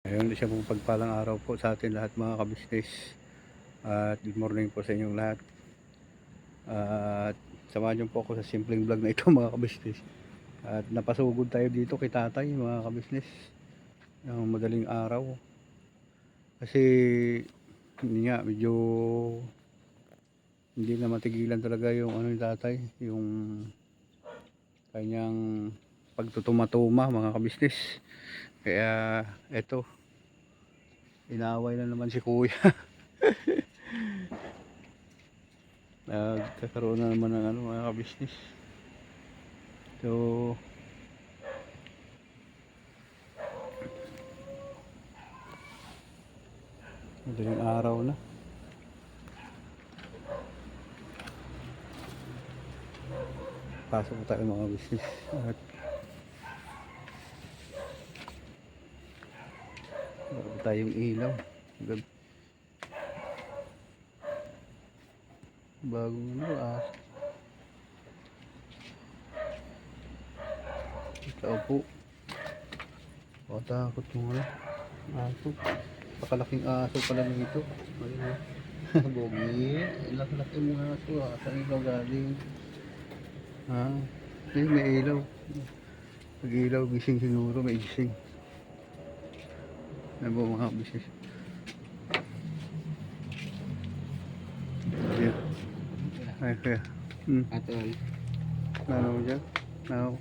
Ayun, siya pong pagpalang araw po sa atin lahat mga kabisnes. At good morning po sa inyong lahat. At samahan niyo po ako sa simpleng vlog na ito mga kabisnes. At napasugod tayo dito kay tatay mga kabisnes. Yung madaling araw. Kasi hindi nga medyo hindi na matigilan talaga yung ano ni tatay. Yung kanyang pagtutumatuma mga kabisnes. Kaya eto, inaway na naman si kuya. Nagkakaroon na naman ng ano mga kabisnes. So madaling araw na. Pasok po tayo mga business. At meron tayong ilaw. Bagong ano ikaw po. Takot yung ano aso. Pakalaking aso pala nito. Ayun. Bogi. Laki-laki mga aso. Saan ikaw galing? Ha? May ilaw. Pag ilaw gising siguro, may gising. Ano ba mga business? Yeah. Ay kaya. Atol. Ano mo dyan? Ano?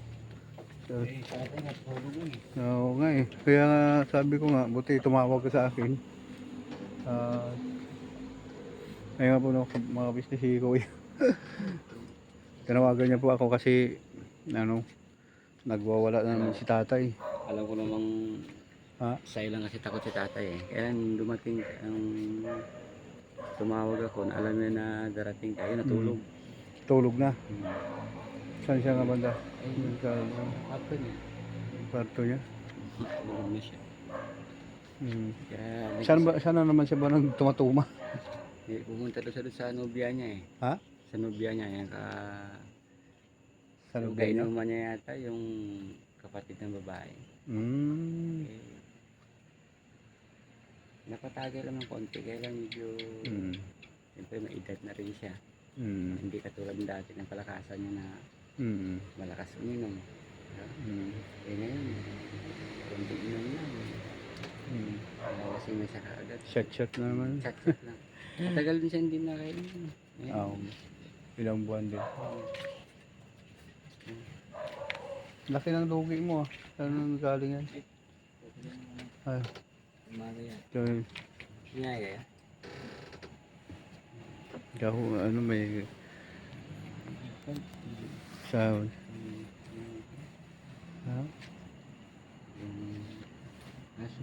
Oo nga eh. Kaya nga sabi ko nga, buti tumawag ka sa akin. Ngayon po no, mga business si Kuya. Tinawagan niya po ako kasi ano, nagwawala na naman si tatay. Alam ko namang Ha? lang kasi takot si tatay eh. Kaya dumating ang tumawag ako na alam niya na darating tayo, natulog. Tulog na. Saan siya nga banda? Ako niya. Kwarto niya. Tulog na siya. Kaya Saan na naman siya ba nang tumatuma? pumunta doon sa nobya niya eh. Ha? Sa nobya niya yan Sa yung lugar niya? kainuman niya yata yung kapatid ng babae. Eh, napatagal lang ng konti kaya lang medyo siyempre may edad na rin siya. Hindi katulad ng dati ng palakasan niya na malakas uminom. Eh ngayon, konti inom lang. Lasing na siya kaagad. Shot na naman. Chat lang. Matagal din siya hindi nakain. Ilang buwan din. Laki ng lugi mo ah. Saan galing yan? Ay. Umaga yan. So, Niyaya. ano may sound. Ha? Aso.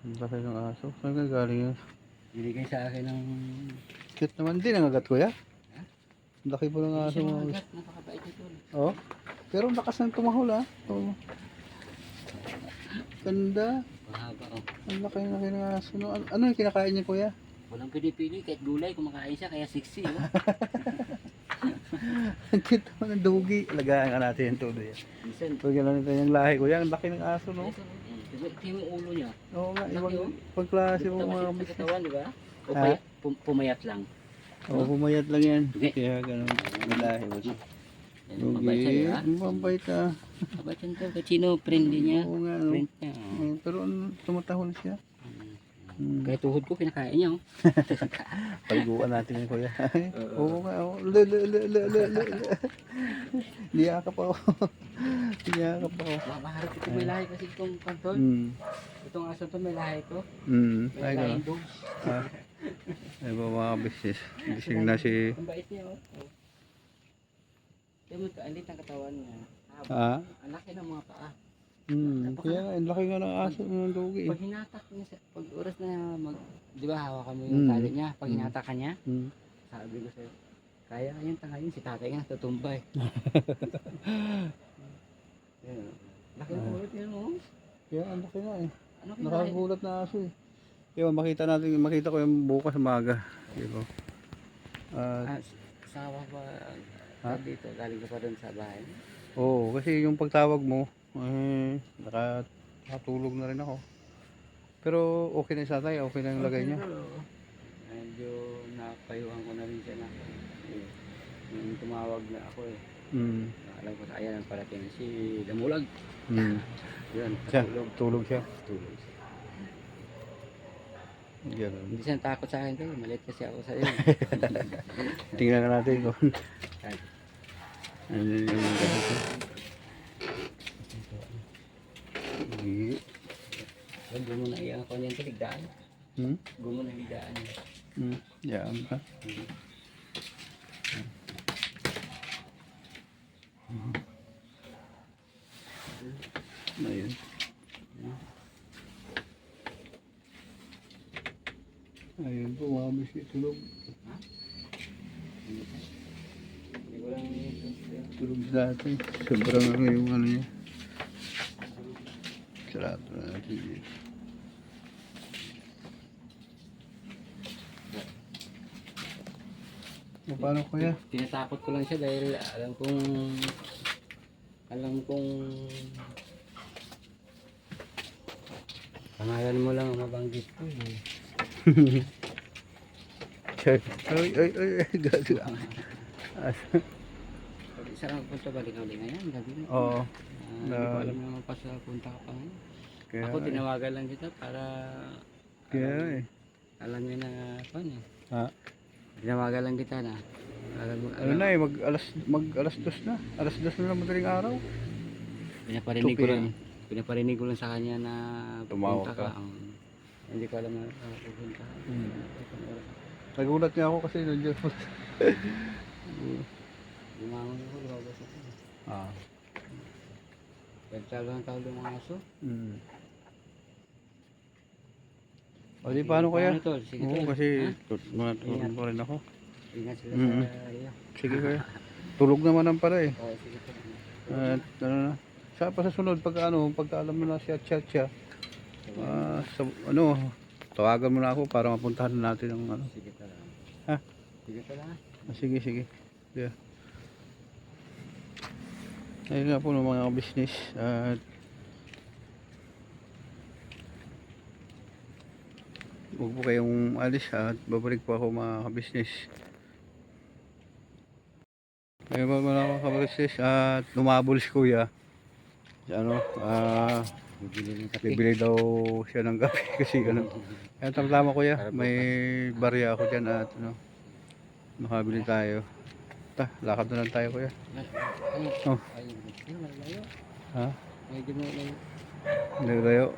Ang laki ng aso. Saan ka galing yan? Binigay sa akin ng... Cute naman din ang agat ko ya. Ang laki po ng aso mo. Napakabait ito. Oh. Pero ang lakas ng tumahol ah. Oh. Ganda. Mahaba oh. Ang laki ng aso. No? Ano yung kinakain niya kuya? Walang pinipili kahit gulay kumakain siya kaya sexy oh. Ang cute naman ng dugi. Alagaan ka natin yung todo yan. Minsan. Pag gano'n ito yung lahi kuya. Ang laki ng aso no. Ito yung ulo niya. Oo nga. Ibang klase mo mga business. Katawan di ba? O Ha? pumayat lang. Oo, pumayat lang yan. Kaya gano'n. May lahi mo siya. Mabait siya di ba? Mabait ah. Mabait yan to. Kachino friendly niya. Oo nga no. Friend niya. Pero tumatahol siya. Kaya tuhod ko kinakain niya oh. Paliguan natin yung kuya. Oo nga. Niyakap ako. Niyakap ako. Maharap ito may lahi kasi itong kanton. Itong aso to may lahi ito. Ay May lahing gano'n. dogs. Ay ba mga business. Gising na si... Ang bait niya oh. Kaya mo ito, ang lit ang katawan niya. Ang laki ng mga paa. Kaya ang laki nga ng aso ng dugi. Pag hinatak niya, pag oras na di ba hawakan mo yung tali niya, pag hinatak ka niya, sabi ko sa'yo, kaya nga yung tanga yun, si tatay nga, tutumbay. Laki ng ulit yun oh. Kaya ang laki nga eh. Ano Nakagulat na aso eh. Kaya makita ko yung bukas umaga. Diba? Sawa pa dito, galing ka pa doon sa bahay. Oo, kasi yung pagtawag mo, nakatulog na rin ako. Pero okay na sa tatay, okay na yung lagay niya. Medyo napayuhan ko na rin siya na. Yung tumawag na ako eh. Alam ko sa ayan ang parating si Damulag. Yun, Siya, tulog. tulog siya. Tulog siya. Ganun. Hindi siya takot sa akin kayo. Maliit kasi ako sa iyo. Tingnan na natin kung ano yung Sige. Gumo na iyang ako niyan tiligdaan. Gumo na higdaan. Yan ba? Ayun. Ayun po mga bisyo, tulog. Hindi ko lang Tulog sa atin. Sobrang ano yung ano niya. Sarado na natin dito. Paano kuya? tinatakot ko lang siya dahil alam kong pangalan mo lang ang mabanggit ko eh. Ay, ay, ay, ay, gago. Isa lang punta balik uli ngayon, gabi na. Oo. Hindi ko alam naman pa sa punta ka pa ngayon. Kaya, Ako tinawagan lang kita para kaya eh. alam niyo na paano eh. Ha? Tinawagan lang kita na. Ano na eh, mag alas 2 na. Alas 2 na ng madaling araw. Pinaparinig ko lang sa kanya na Tumawag pupunta ka. Hindi ko alam na pupunta ka. Nagulat niya ako kasi nandiyan po. Lumangon ako, lumabas ako. Ah. Nagtalo ng tao ng mga aso. O di paano kuya? Paano tol? Sige Oo, tol. kasi Ha? matulog pa rin ako. Ingat sila sa iyo. Sige kuya. Tulog naman ang pala eh. Oo, sige tol. At ano na. Sa pa sa sunod pagka alam mo na siya chat siya. Tawagan mo na ako para mapuntahan natin ang ano. Sige tol. Ha? Sige tol ha. Sige, sige. Yeah. Ayun nga po ng mga business at huwag po kayong alis at babalik po ako mga business. Ayun po mga business at lumabol si kuya. Bibili ng kape. Bibili daw siya ng kape kasi Kaya tama kuya, may barya ako dyan at makabili tayo. Lakad na lang tayo kuya. Oh. Ayun, malayo. Ha? Medyo malayo. Naglayo.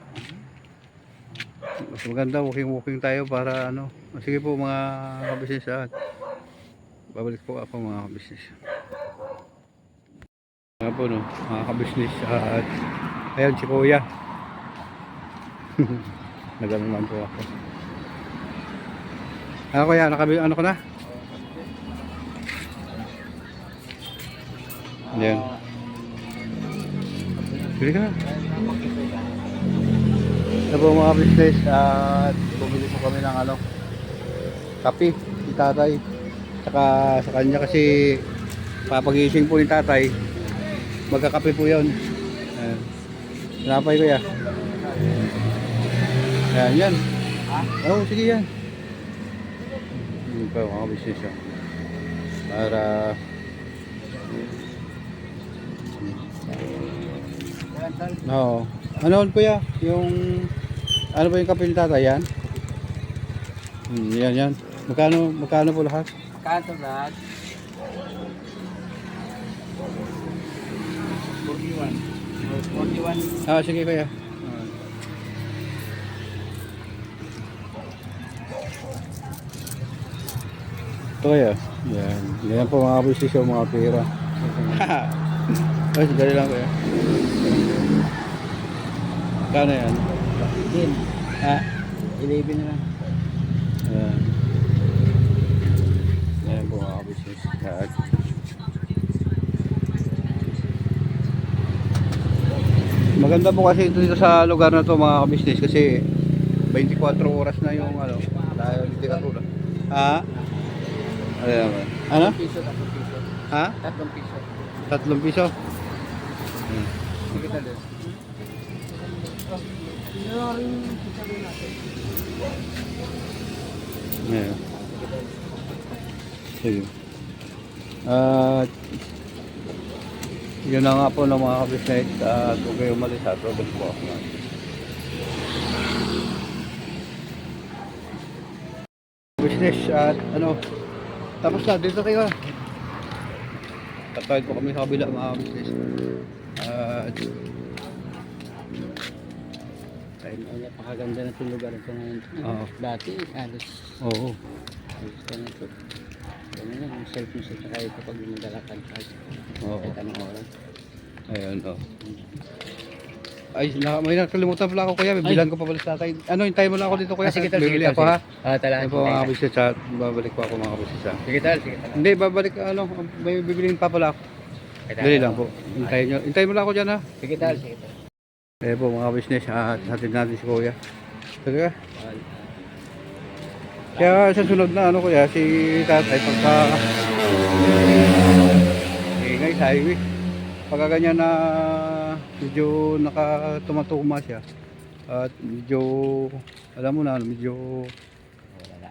Mas maganda walking tayo para Sige po mga kabisnes at babalik po ako mga kabisnes. Nga po mga kabisnes at ayan si kuya. Nagano lang po ako. Kuya, ano ko na? Ayan. Bili ka na. Ito po mga business at bumili po kami ng kape ni tatay. Saka sa kanya kasi papagising po ni tatay. Magkakape po yun. Ayan. Sinapay ko yan. Ayan yan. Oo, sige yan. Yun po mga business yan. Para Oo. Ano kuya? Ano ba yung kape ni tatay yan? Yan. Magkano po lahat? Kanto lahat. 41. Sige kuya. Ito kuya. Yan. Yan po mga posisyon, mga pera. Ay, dali lang kuya. Kano yan? 15. Ha? 11 na lang. Ayan. Ayan po mga business. Maganda po kasi dito sa lugar na to mga business kasi 24 oras na yung tayo hindi katulad. Ha? Ayan ba? Ano? 3 piso, 3 piso. Ha? 3 piso. 3 piso? Sige talo. Ayan. Sige. At yun na nga po ng mga kabisnet. At kung kayo umalis at robot po ako. Business at ano, tapos na dito kayo. Tatawid po kami sa kabila mga business. At Ay, napakaganda na itong lugar ito ngayon. Oo. Dati, alos. oo. Alos ka na ito. Ganun lang, ang self mo sa kaya ito pag lumadalakan kahit Oo. anong oras. Ayun, oh. Ay, may nakalimutan pala ako kuya, bibilan ko pa pala sa tatay. Ano, hintayin mo lang ako dito kuya. Sige, tal, Bibili sige, ako ha. Tala. Ayun po mga business at babalik po ako mga business ha. Sige, tal, sige, tal. Hindi, babalik ano, may bibiliin pa pala ako. Dali lang po. Hintayin mo lang ako dyan ha. Sige, tal, sige, tal. Ayun po mga business at hatid natin si kuya. Sige. Kaya sa sunod na ano kuya, si tatay pagka ingay sa highway. Pagka ganyan na medyo nakatumatuma siya at medyo alam mo na medyo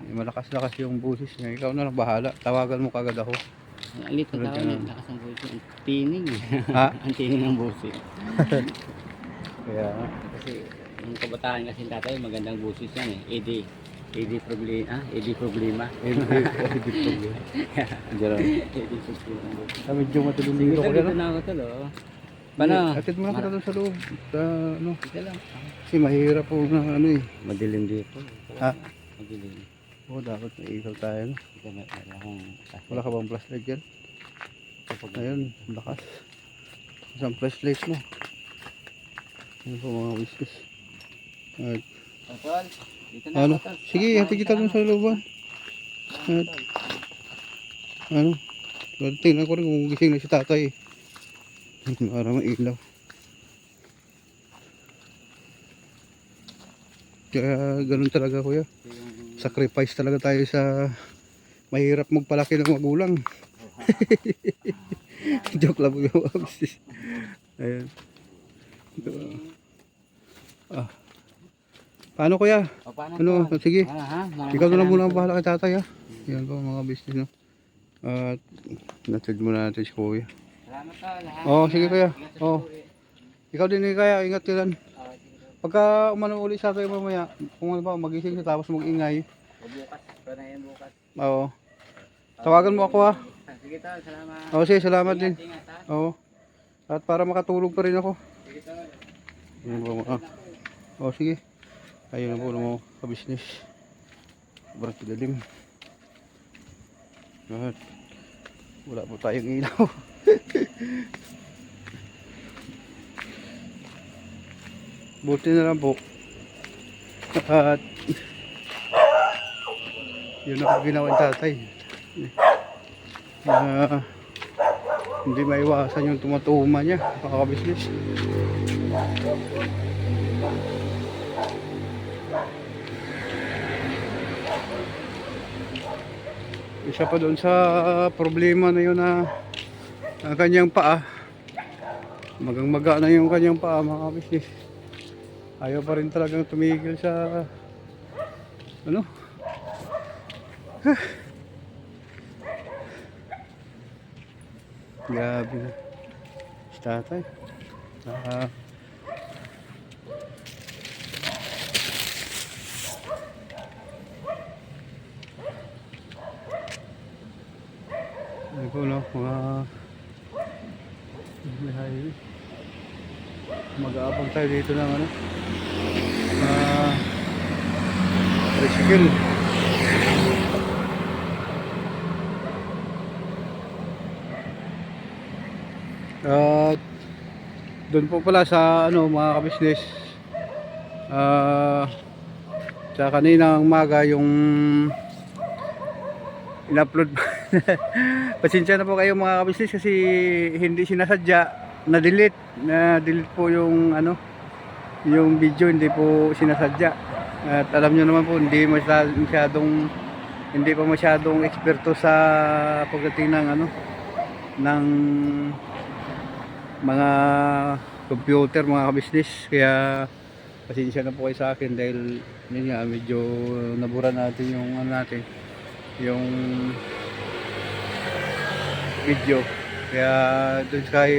malakas-lakas yung busis niya, ikaw na lang bahala, tawagan mo kagad ako. Ang alit na tao niya, lakas ng busis. Ang tining. Ha? Ang tining ng busis. Kaya Kasi yung kabataan kasi tatay, magandang busis yan eh. ED problema. ED problema. hindi problem. Diyan lang. ED problema. Medyo matulog Sige, dito ko tal, na. dito na ako talo. Paano? Atid mo lang kita doon sa loob. Sa, ano, Ito lang. kasi mahirap po na ano eh. Madilim dito. Ha? Madilim. Oo, dapat may ilaw tayo. No? Ito may akong Wala ka bang flashlight dyan? kapag Ayun, lakas. Isang flashlight mo. Ano po mga wishes. At, Tol, dito na ano? ako, Tol. Sige, hati kita dun sa loob. At, ano? Tingnan ko rin kung gising na si tatay. Para mailaw. Kaya ganun talaga kuya. Yung Sacrifice talaga tayo sa mahirap magpalaki ng magulang. Joke lang po yung absis. Ayan. Ah. Paano kuya? O, paano, Ano? Tol? Sige. Ha? Ikaw na lang muna ang bahala kay tatay ha. Yan po mga business no. At natid muna natin si kuya. Salamat, Tol. ha? Oo, sige, kuya. Ingat sa Oo. buhay. Ikaw din eh kaya, ingat ka lang. Oo, sige, Tol. Pagka umano uli sa akin mamaya, kung ano ba, magising siya tapos mag-ingay. O, bukas. Ito na yan bukas. Oo. Tawagan mo ako ha. Sige, Tol. Salamat. Oo, sige, salamat din. Ingat, ha? Oo. At para makatulog pa rin ako. Sige, Tol. Ano ba, Oo, sige. Ayun na po ng mga kabisnes. Sobrang kilalim. At wala po tayong ilaw. Buti na lang po. At yun ang ginawa ng tatay. Hindi maiwasan yung tumatuma niya. Kakabisnes. Isa pa doon sa problema na yun na ang kanyang paa. Magang-maga na yung kanyang paa mga kabisnes. Ayaw pa rin talagang tumigil sa ano. Grabe na. Si tatay. Ano po no, mga may highway. Mag-aabang tayo dito ng ano, tricycle. At doon po pala sa ano mga kabisnes, sa kaninang umaga yung in-upload. Pasensya na po kayo mga kabisnes kasi hindi sinasadya, na-delete po yung ano, yung video, hindi po sinasadya. At alam nyo naman po, hindi pa masyadong eksperto sa pagdating ng ano, ng mga computer mga kabisnes, kaya pasensya na po kayo sa akin dahil yun nga, medyo nabura natin yung ano natin, yung video. Kaya dun kay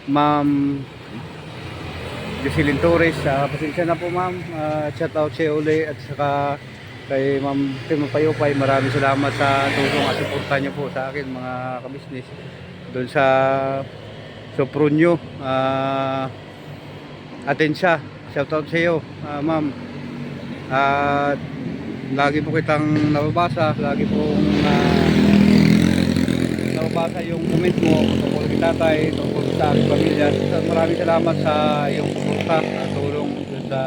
Ma'am Jocelyn Torres, pasensya na po ma'am. Shout out siya uli, at saka kay Ma'am Timo Payupay, maraming salamat sa tulong at suporta niyo po sa akin mga kabisnes doon sa Sopronyo. Atensya, shout out sa iyo ma'am. At lagi po kitang nababasa, lagi pong nababasa yung comment mo tungkol kay tatay, tungkol sa aking pamilya. Maraming salamat sa iyong suporta at tulong sa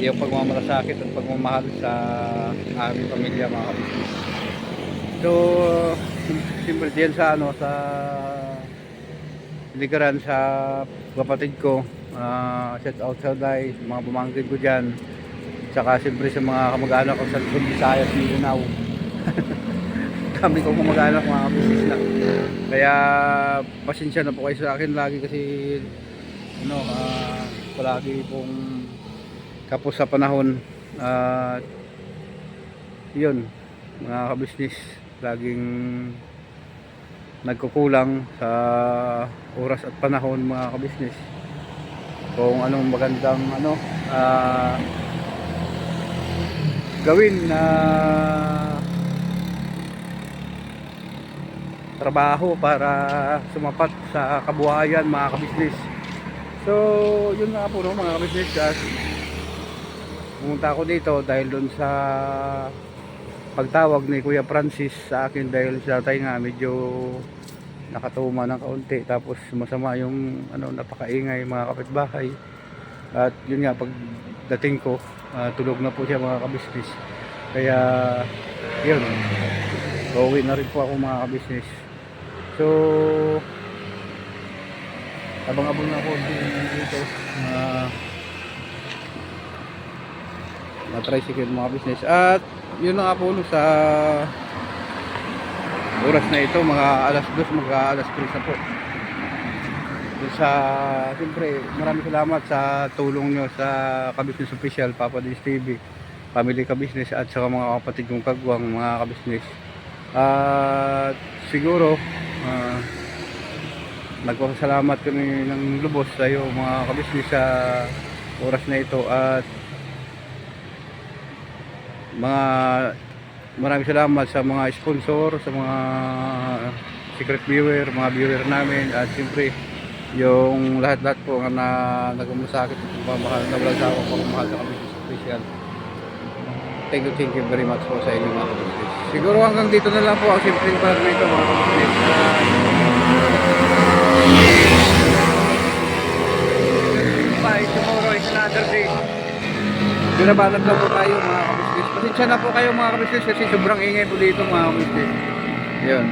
iyong pagmamalasakit at pagmamahal sa aming pamilya mga kabisnes. So siyempre diyan sa ano, sa likaran sa kapatid ko, shout out sa day, mga pamangkin ko dyan, saka siyempre sa mga kamag-anak ko sa Luzon, Visayas, Mindanao. Dami kong kamag-anak mga kabisnes na, kaya pasensya na po kayo sa akin lagi kasi ano, palagi pong kapos sa panahon. Yun mga kabisnes, laging nagkukulang sa oras at panahon mga kabisnes. Kung anong magandang ano gawin na trabaho para sumapat sa kabuhayan mga kabisnes. So yun nga po no, mga kabisnes, pumunta ako dito dahil doon sa pagtawag ni Kuya Francis sa akin, dahil sa tatay nga medyo nakatuma ng kaunti, tapos masama yung ano, napakaingay mga kapitbahay. At yun nga, pagdating ko, tulog na po siya mga kabisnes. Kaya yun, uuwi na rin po ako mga kabisnes. So abang-abang na ako dito na tricycle mga business. At yun na nga po sa oras na ito, mga alas 2, mga alas 3 na po. Sa siyempre maraming salamat sa tulong nyo sa Kabisnes Official, Papa D's TV, Family Kabisnes, at saka mga kapatid kong kagwang mga kabisnes. At siguro nagpapasalamat kami ng lubos sa iyo mga kabisnes sa oras na ito. At maraming salamat sa mga sponsor, sa mga secret viewer, mga viewer namin, at siyempre yung lahat-lahat po na nagmamasakit at pagmamahal na walang sawa pagmamahal sa Kabisnes Official. Thank you very much po sa inyo mga kabisnes. Siguro hanggang dito na lang po ang simpleng vlog na ito mga kabisnes. Bye, tomorrow is another day. Binabanag lang po tayo mga kabisnes. Pasensya na po kayo mga kabisnes kasi sobrang ingay po dito mga kabisnes. Yun.